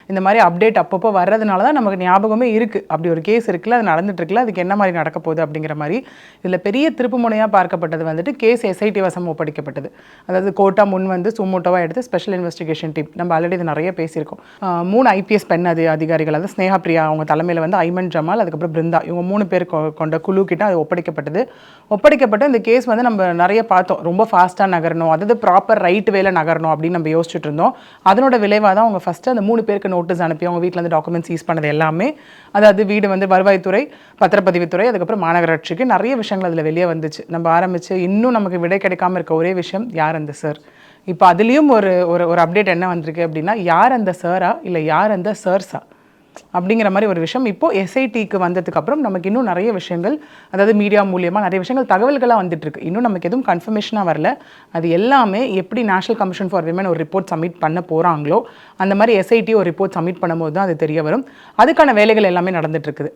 இந்த மாதிரி அப்டேட் அப்பப்போ வர்றதுனால தான் நமக்கு ஞாபகமே இருக்குது, அப்படி ஒரு கேஸ் இருக்குல்ல, அது நடந்துட்டு இருக்குல்ல, அதுக்கு என்ன மாதிரி நடக்க போகுது அப்படிங்கிற மாதிரி. இதில் பெரிய திருப்பு முனையாக பார்க்கப்பட்டது வந்துட்டு கேஸ் எஸ்ஐடி வசம் ஒப்படைக்கப்பட்டது. அதாவது கோர்ட்டா முன் வந்து சுமூட்டோவாக எடுத்து ஸ்பெஷல் இன்வெஸ்டிகேஷன் டீம், நம்ம ஆல்ரெடி இது நிறைய பேசியிருக்கோம், 3 ஐபிஎஸ் பெண் அதிகாரிகள், அதாவது ஸ்னேகா பிரியா அவங்க தலைமையில் வந்து ஐமன் ஜமால், அதுக்கப்புறம் பிருந்தா, இவங்க 3 பேர் கொண்ட குழு கிட்ட அது ஒப்படைக்கப்பட்டு இந்த கேஸ் வந்து நம்ம நிறைய பார்த்தோம், ரொம்ப ஃபாஸ்ட்டாக நகரணும், அதாவது ப்ராப்பர் ரைட் வேல நகரணும் அப்படின்னு நம்ம யோசிச்சுட்டு இருந்தோம். அதனோட விளைவாக தான் அவங்க ஃபஸ்ட்டு அந்த 3 பேருக்கு நோட்டீஸ் அனுப்பி அவங்க வீட்டில் வந்து டாக்குமெண்ட் சீஸ் பண்ணது எல்லாமே, அதாவது வீடு வந்து வருவாய்த்துறை, பத்திரப்பதிவுத்துறை, அதுக்கப்புறம் மாநகராட்சிக்கு நிறைய விஷயங்கள் அதில் வெளியே வந்துச்சு. நம்ம ஆரம்பித்து இன்னும் நமக்கு விடை கிடைக்காமல் இருக்க ஒரே விஷயம், யார் அந்த சார். இப்போ அதுலேயும் ஒரு ஒரு அப்டேட் என்ன வந்திருக்கு அப்படின்னா, யார் அந்த சாரா இல்லை யார் அந்த சர்ஸா அப்படிங்கிற மாதிரி ஒரு விஷயம் இப்போது எஸ்ஐடிக்கு வந்ததுக்கப்புறம் நமக்கு இன்னும் நிறைய விஷயங்கள், அதாவது மீடியா மூலியமாக நிறைய விஷயங்கள் தகவல்களாக வந்துட்டுருக்கு. இன்னும் நமக்கு எதுவும் கன்ஃபர்மேஷனாக வரல. அது எல்லாமே எப்படி நேஷனல் கமிஷன் ஃபார் விமன் ஒரு ரிப்போர்ட் சப்மிட் பண்ண போகிறாங்களோ அந்த மாதிரி எஸ்ஐடி ஒரு ரிப்போர்ட் சப்மிட் பண்ணும்போது தான் அது தெரிய வரும். அதுக்கான வேலைகள் எல்லாமே நடந்துட்டுருக்குது.